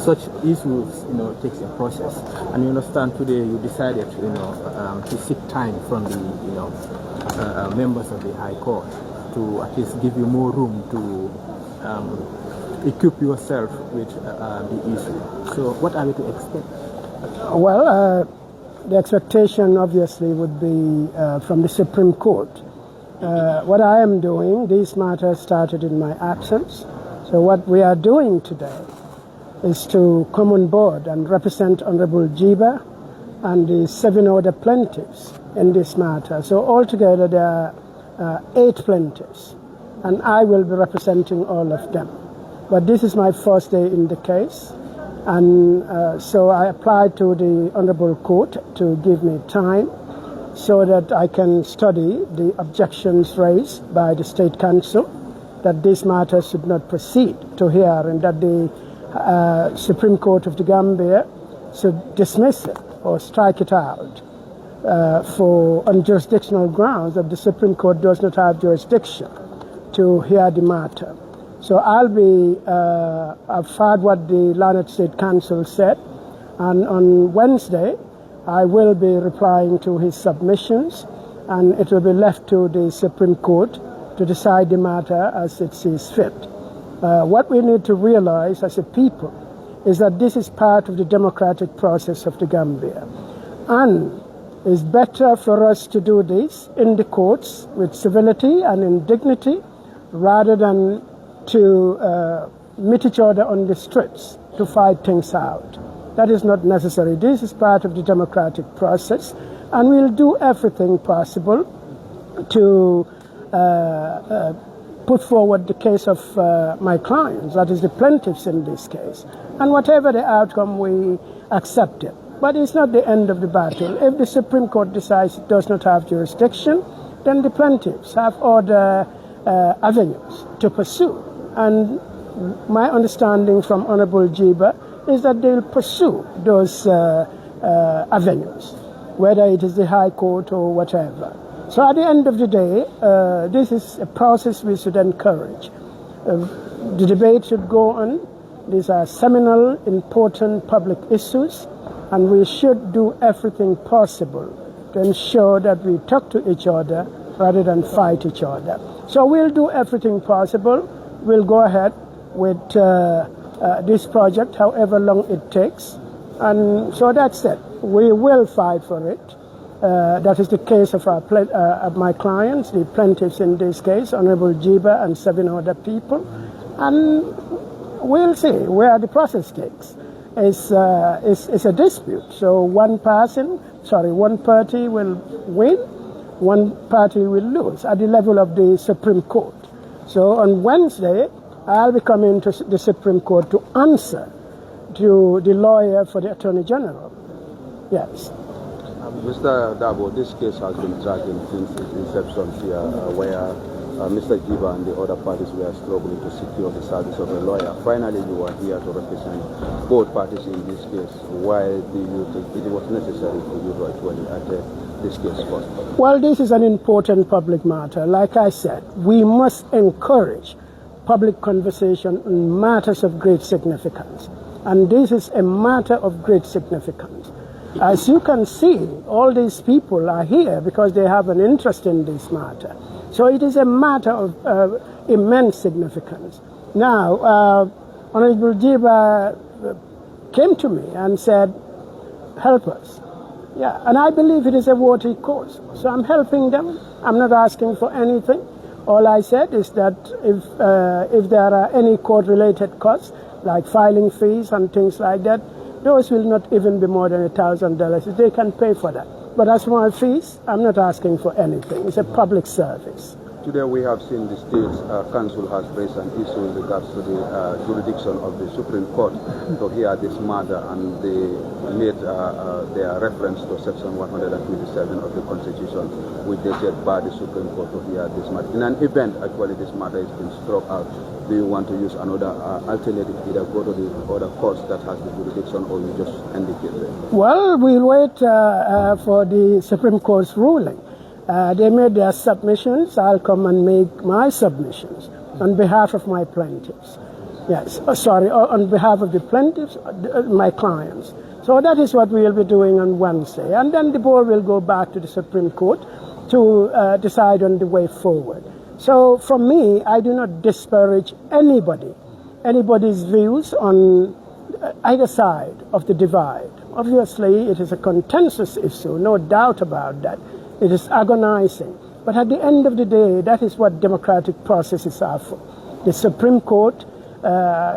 such issues, takes a process. And you understand today you decided, to seek time from the, members of the High Court to at least give you more room to equip yourself with the issue. So what are we to expect? Well, the expectation obviously would be from the Supreme Court. What I am doing, this matter started in my absence. So what we are doing today is to come on board and represent Honorable Gibba and the 7 other plaintiffs in this matter. So altogether there are 8 plaintiffs, and I will be representing all of them. But this is my first day in the case, and so I applied to the Honorable Court to give me time so that I can study the objections raised by the State Council that this matter should not proceed to hearing, that the Supreme Court of the Gambia should dismiss it or strike it out on jurisdictional grounds, that the Supreme Court does not have jurisdiction to hear the matter. So I've heard what the Learned State Council said, and on Wednesday I will be replying to his submissions, and it will be left to the Supreme Court to decide the matter as it sees fit. What we need to realize as a people is that this is part of the democratic process of the Gambia, and it's better for us to do this in the courts with civility and in dignity rather than to meet each other on the streets to fight things out. That is not necessary. This is part of the democratic process, and we'll do everything possible to put forward the case of my clients, that is the plaintiffs in this case. And whatever the outcome, we accept it. But it's not the end of the battle. If the Supreme Court decides it does not have jurisdiction, then the plaintiffs have other avenues to pursue. And my understanding from Honorable Gibba is that they'll pursue those avenues, whether it is the High Court or whatever. So at the end of the day, this is a process we should encourage. The debate should go on. These are seminal, important public issues, and we should do everything possible to ensure that we talk to each other rather than fight each other. So we'll do everything possible. We'll go ahead with this project, however long it takes. And so that's it. We will fight for it. That is the case of my clients, the plaintiffs in this case, Honorable Gibba and 7 other people. And we'll see where the process takes. It's a dispute. So one party will win, one party will lose at the level of the Supreme Court. So on Wednesday, I'll be coming to the Supreme Court to answer to the lawyer for the Attorney General. Yes. Mr. Dabbo, this case has been dragging since its inception here, where Mr. Gibba and the other parties were struggling to secure the service of a lawyer. Finally, you are here to represent both parties in this case. Why do you think it was necessary for you to actually attend this case first? Well, this is an important public matter. Like I said, we must encourage public conversation on matters of great significance. And this is a matter of great significance. As you can see, all these people are here because they have an interest in this matter. So it is a matter of immense significance. Now, Honorable Gibba came to me and said, help us. Yeah, and I believe it is a worthy cause. So I'm helping them. I'm not asking for anything. All I said is that if there are any court-related costs, like filing fees and things like that, those will not even be more than $1,000. They can pay for that. But as for my fees, I'm not asking for anything. It's a public service. Today we have seen the State Council has raised an issue in regards to the jurisdiction of the Supreme Court to hear this matter, and they made their reference to Section 127 of the Constitution, which they said by the Supreme Court to hear this matter. In an event, actually, this matter has been struck out. Do you want to use another alternative, either go to the other courts that has the jurisdiction, or you just indicate it? Well, we'll wait for the Supreme Court's ruling. They made their submissions. I'll come and make my submissions on behalf of my plaintiffs. Yes, on behalf of the plaintiffs, my clients. So that is what we will be doing on Wednesday. And then the ball will go back to the Supreme Court to decide on the way forward. So for me, I do not disparage anybody's views on either side of the divide. Obviously, it is a contentious issue, no doubt about that. It is agonizing. But at the end of the day, that is what democratic processes are for. The Supreme Court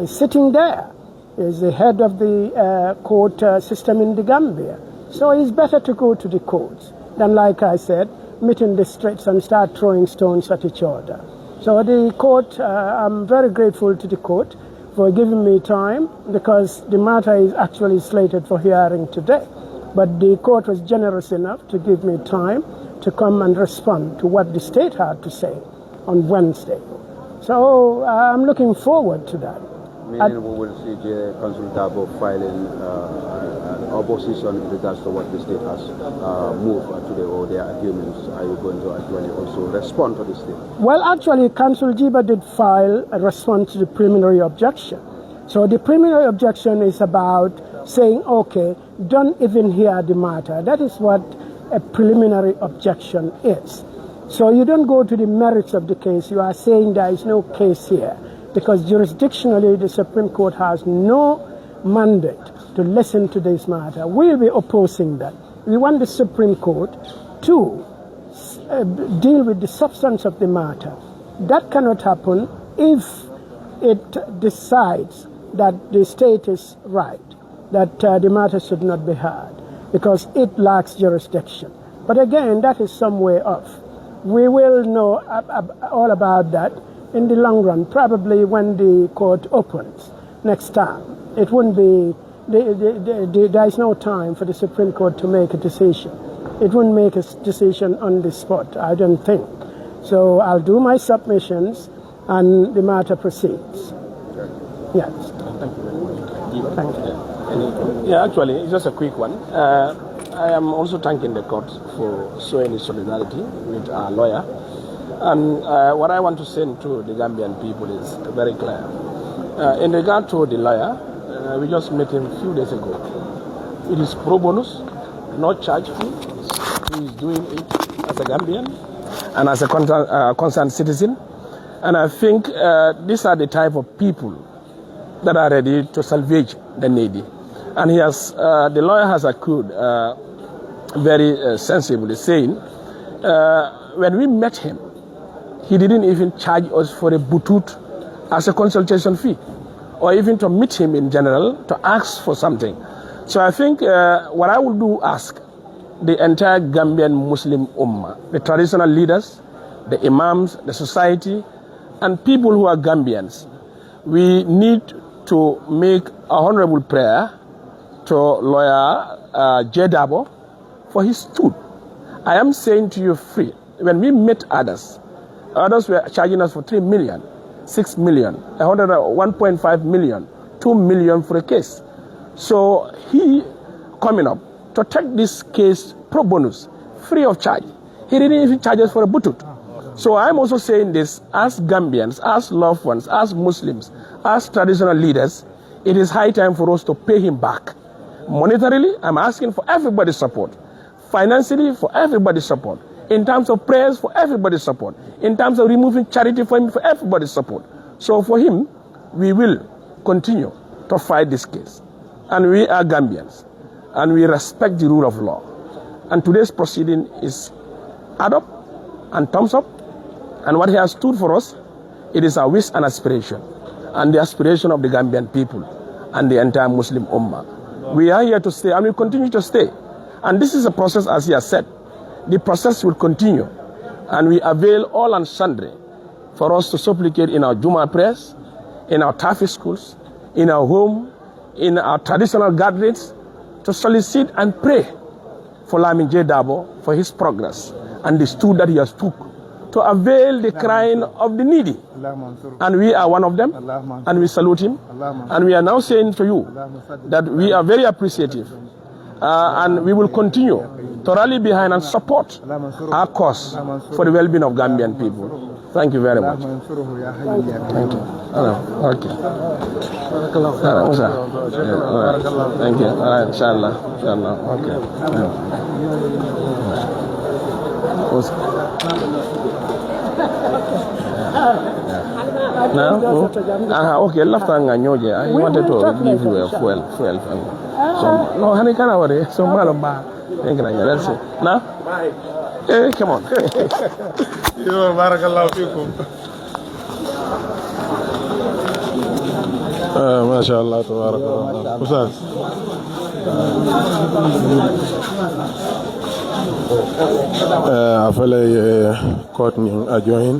is sitting there, is the head of the court system in the Gambia. So it's better to go to the courts than, like I said, meet in the streets and start throwing stones at each other. So the court, I'm very grateful to the court for giving me time, because the matter is actually slated for hearing today. But the court was generous enough to give me time to come and respond to what the state had to say on Wednesday. So I'm looking forward to that. Meaning we will see Council Dabbo filing an opposition in regards to what the state has moved today, or their arguments. Are you going to actually also respond to this state? Well, actually, Council Gibba did file a response to the preliminary objection. So the preliminary objection is about saying, okay, don't even hear the matter. That is what a preliminary objection is. So you don't go to the merits of the case. You are saying there is no case here, because jurisdictionally the Supreme Court has no mandate to listen to this matter. We'll be opposing that. We want the Supreme Court to deal with the substance of the matter. That cannot happen if it decides that the state is right, that the matter should not be heard, because it lacks jurisdiction. But again, that is some way off. We will know all about that in the long run, probably when the court opens next time. It wouldn't be, there is no time for the Supreme Court to make a decision. It wouldn't make a decision on the spot, I don't think. So I'll do my submissions and the matter proceeds. Yes. Thank you very much. Thank you. Yeah, actually, it's just a quick one. I am also thanking the court for showing its solidarity with our lawyer. And what I want to say to the Gambian people is very clear. In regard to the lawyer, we just met him a few days ago. It is pro bonus, no charge fee. He is doing it as a Gambian and as a concerned citizen. And I think these are the type of people that are ready to salvage the needy. And he has, the lawyer has accrued very sensibly, saying, when we met him, he didn't even charge us for a butut as a consultation fee, or even to meet him in general to ask for something. So I think what I would do ask the entire Gambian Muslim umma, the traditional leaders, the imams, the society, and people who are Gambians, we need to make a honorable prayer to lawyer Dabbo for his stood. I am saying to you free, when we met others were charging us for 3 million, 6 million, 1.5 million, 2 million for a case. So he coming up to take this case pro bonus, free of charge. He didn't even charge us for a butut. So I'm also saying this as Gambians, as loved ones, as Muslims, as traditional leaders, it is high time for us to pay him back. Monetarily, I'm asking for everybody's support. Financially, for everybody's support. In terms of prayers, for everybody's support. In terms of removing charity for him, for everybody's support. So for him, we will continue to fight this case. And we are Gambians. And we respect the rule of law. And today's proceeding is add up and thumbs up. And what he has stood for us, it is our wish and aspiration. And the aspiration of the Gambian people and the entire Muslim Ummah. We are here to stay and we continue to stay. And this is a process, as he has said. The process will continue. And we avail all and sundry for us to supplicate in our Juma prayers, in our Tafi schools, in our home, in our traditional gatherings, to solicit and pray for Lamin Dabbo for his progress and the stood that he has took to avail the crying of the needy. And we are one of them, and we salute him. And we are now saying to you that we are very appreciative, and we will continue to rally behind and support our cause for the well-being of Gambian people. Thank you very much. Thank you. Okay. Musa. Thank you. Inshallah. Okay. Now, okay, left hand I wanted to give you a fuel. So, no, honey, can I worry? So, Malamba. That's it. Now, come on. Barakallahu fikum. MashaAllah, tabarakallah. Ustaz. Afala court ni adjoin.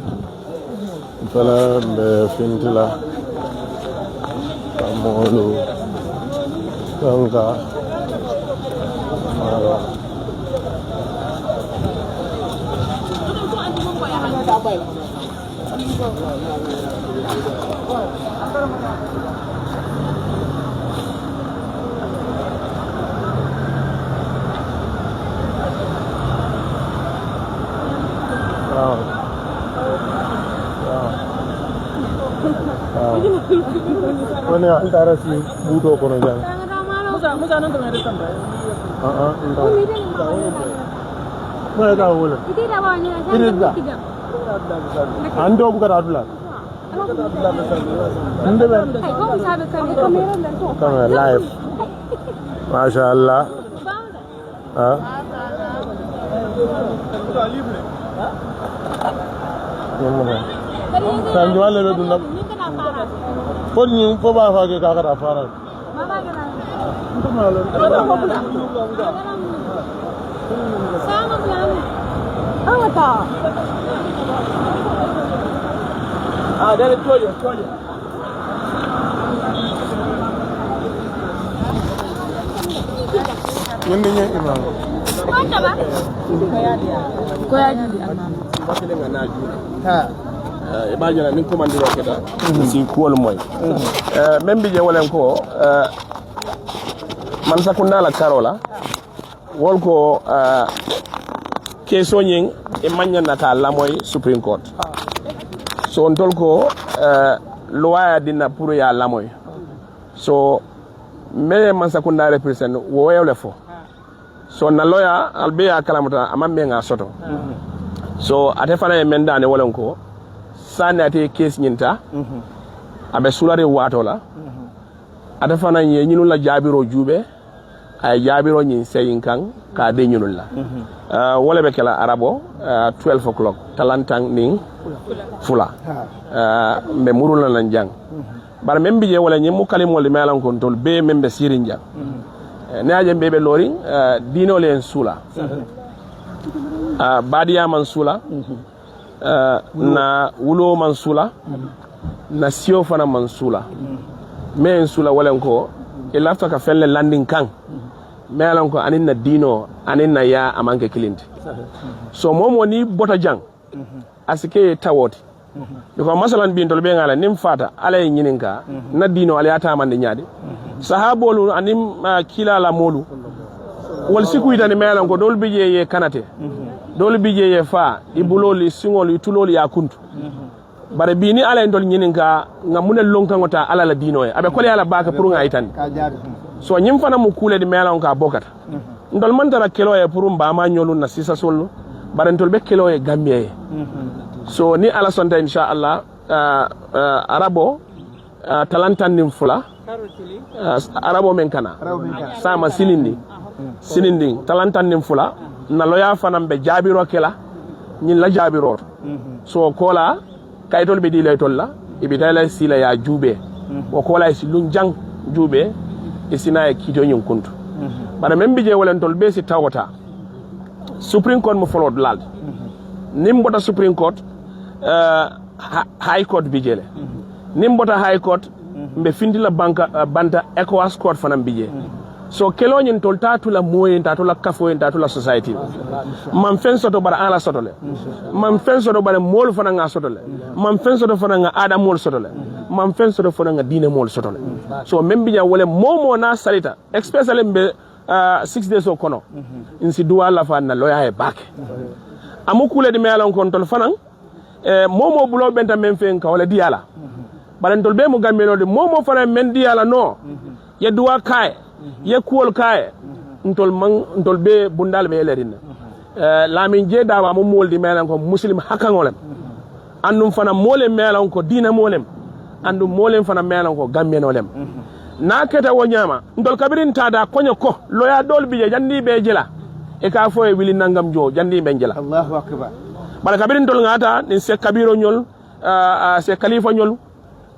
Afala be fintila. Amolu. Tanga. When you enter si budo kono jang. Musa nanti ada tambah. Mana tahu boleh? Ini dah banyak. Ini dah. Ando bukan adulah. Ando ber. Kamera live. MashaAllah. Sanjual lebih dulu. Kau ni kau bawa ke kakak afara. Untuk malu. Sama malu. Apa tak? Dari tujuh. Ini imam. Mana bah? Kaya dia. Imagine min commandiro keda si kuwol moy même bi je wolen ko man sakunda la karola wol ko kesonyin e manya nata la moy Supreme Court so on tol ko loi dina pour ya la moy so me man sakunda represent wo yewle fo so na lawyer albe ya kalamata amambe nga soto so ate fana e mendane wolen ko sani ate case nyinta abe sulare wato la ata fana ye nyinu la jabiro jube ay jabiro nyin seyin kan ka de nyinu la wala be kala arabo 12 o'clock talantang ning fula me murula lan jang bar membi je wala nyimu kalimo le melan kon tol be membe sirin jang ne aje bebe lori dino len sula badiya man sula na wulo mansula na sio fana mansula men sula walen ko ilafta ka felle landing kan melan ko anin na dino anin na ya amanke kilindi so momo ni bota jang asike tawoti ko masalan bin tol be ngala nim fata alay nyininka na dino ala ata man nyaade sahabolu anim kila la molu wal sikuita ni melan ko dol biye ye kanate dole bije ye fa ibuloli singol ituloli ya kuntu bare bini ala ndol nyininga ngamune lonka ngota ala la dino e abe kole ala baka pour nga itani so nyim fana mu kule di melon ka bokata ndol man dara kelo e pour mba ma nyolu na sisa solo bare ndol be kelo e gambie so ni ala sonta inshallah arabo talantan nim fula arabo men kana sama silindi talantan nim fula na loya fanam be jabiro kela nyin la jabiro so kola kaytol be di lay tolla ibitala sila ya jube o kola si lunjang jube isina e kito nyin kuntu bara membi je wolen tol be si tawota Supreme Court mo follow lal nimbota Supreme Court High Court bijele nimbota High Court mbe findila banta ECOWAS Court fanam bije so kelo nyin tol tatula moyen tatula kafo tatula society man fen soto bara ala soto le man fen soto bara mol fana nga soto le man fen soto fana nga ada mol soto le man fen soto fana nga dine mol soto le so membi nya wole momo na salita especially mbe 6 days o kono insi duwa la fa na loya e bake amukule de melon kon tol fana momo bulo benta men fen ka wala diala baran tol be mo gambeno de momo fana men diala no ye duwa kay ye kuol kay ntol be bundal be lerina lamin je dawa mo moldi melan ko muslim hakangolem andum fana molem melan ko dina molem andum molem fana melan ko gambenolem na keta wo nyama ndol kabirin tada konyo ko loya dol bije jandi be jela e ka fo e wili nangam jo jandi be jela Allahu akbar bala kabirin tol ngata ni se kabiro nyol se khalifa nyol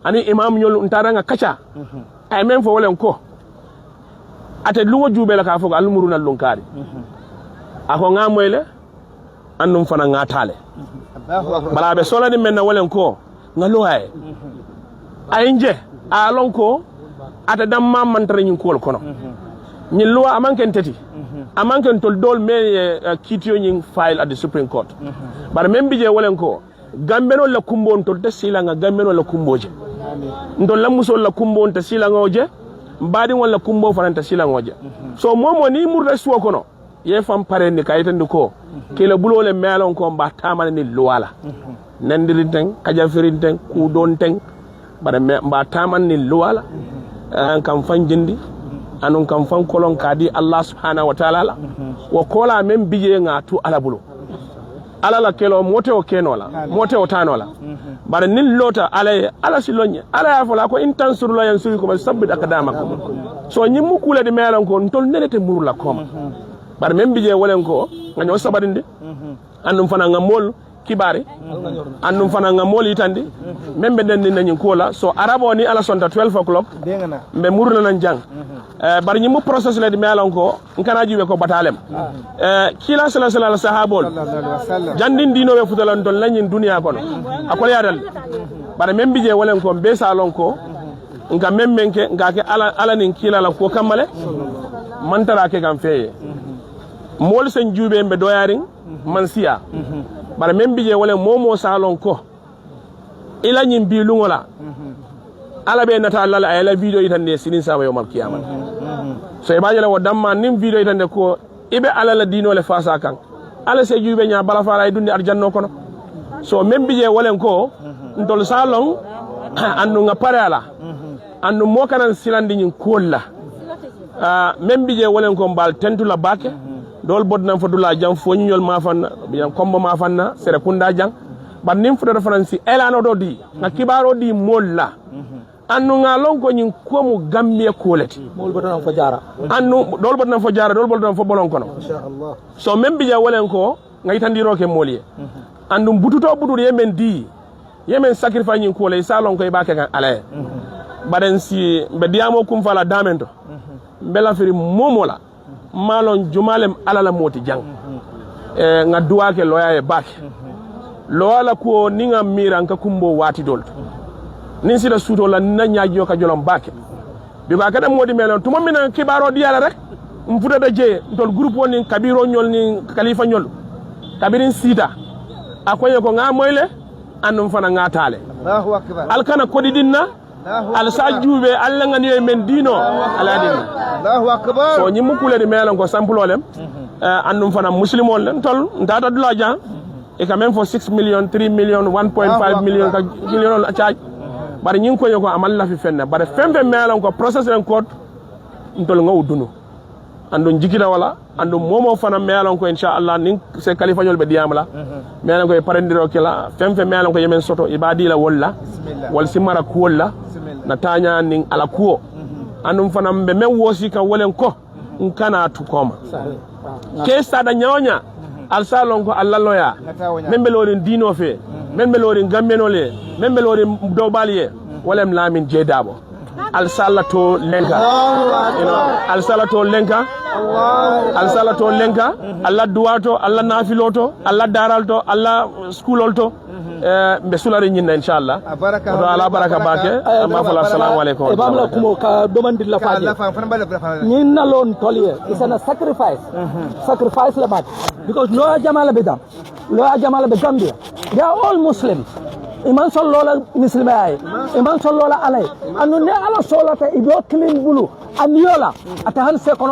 ani imam nyol ntara nga kacha ay men fo wolen ko ate luwo jube la ka fo almuruna lunkari ako ngamoyle annum fana ngatale bala be solani men na wolen ko ngalo ay ayinje alon ko ata dam ma mantare nyin kol kono nyin luwa amanken teti amanken tol dol me kitiyo nyin file at the Supreme Court bar men bije wolen ko gambeno la kumbon tol tasila nga gambeno la kumboje ndol la musol la kumbon tasila ngoje mbadi wala kumbo fana tasila ngoje so momo ni murda suwa kono ye fam pare ni kayitandi ko kila bulole melon ko mba tamane ni luwala nandirin ten kajafirin ten ku don ten bare mba taman ni luwala an kam fanjindi anun kam fan kolon kadi Allah subhanahu wa ta'ala wa kola men biye ngatu ala bulo ala la kelo mote o kenola mote o tanola bare nin lota ala silonya ala ya fola ko intansuru la yansuru ko sabbid akadamakum so nyimu kula de melon ko ntol nelete murula koma bar men bije wolen ko ngaño sabarinde andum fana ngamol kibare andum fana ngamol itandi membe den nañu kola so arabo ni ala sonta 12 o'clock be murna nan jang bar ñi mu process la di melon ko ngana jiwe ko batalem kila sallallahu alaihi sahabol jandin dino be futalan don lañin dunya kono akol yadal bar men bije wolen ko be salon ko nga memmenke ngake ala nin kila la ko kamale mantara ke gam feye mol sen jube mbe doyaring man siya bara men bije wala momo salon ko ila nyim bi lungola ala be nata Allah ay video itande sinin sama yawmal qiyamah so e bajala wadamma nim video itande ko ibe ala la dino le fasa kan ala se jube nya bala fala dundi arjanno kono so men bije wala ko ndol salon andu nga pare ala andu mo kanan silandi nyin kolla men bije wala ko mbal tentu la bake dol bodnan fo dula jam fo nyol ma fanna biyan kombo ma fanna sere kunda jang ban nim fo reference elano do di na kibaro di molla annu ngalon ko nyin ko mu gamme koleti mol bodnan fo jara annu dol bodnan fo jara dol bodnan fo bolon kono inshallah so membi ja wolen ko ngay tandiro ke moliye andu bututo butur yemen di yemen sacrifice nyin ko lay salon ko e bake kan ala baden si be diamo kum fala damento bela firi momola malon jumalem alala moti jang nga duwa ke loya e bak loala ko ninga mira nka kumbo wati dol nin sila suto la nanyaajo ka jolom bak bi ba kada modi melon tuma mina kibaro diala rek mfuda da je dol groupe woni kabiro nyol ni khalifa nyol kabirin sita akoye ko nga moyle andum fana nga tale Allahu akbar alkana kodi dinna al sajube alla ngani men dino ala dinna Allahu akbar so nyimu kule di melan ko sampulolem andum fana muslimon len tol ndata dula jan e quand même for 6 million 3 million 1.5 million ka million charge bare nyin ko yoko amal la fi fenna bare fembe melan ko process en code ndol ngaw dunu andum jikina wala andum momo fana melan ko inshallah nin se khalifa nyol be diamala melan ko e parendiro kila fembe melan ko yemen soto ibadi la walla wal simara ko walla na tanya nin ala kuo andum fana be men wosi kan wolen ko nkana tukoma ke sada nyonya al salon ko alla loya membe lorin dino fe membe lorin gambenole membe lorin dobaliye walem lamin je dabo al salato lenka al salato lenka al salato lenka alla duwato alla nafiloto alla daralto alla schoololto be sulare nyinna inshallah to ala baraka bake ma fala assalamu alaikum e bamla kumo ka domandi la faji nyinna lon toliye is a sacrifice sacrifice la bat because no jamala bedam no jamala be gambia they are all muslims iman sallola muslimay iman sallola alay anu ne ala solata ido clean bulu aniola atahan se kono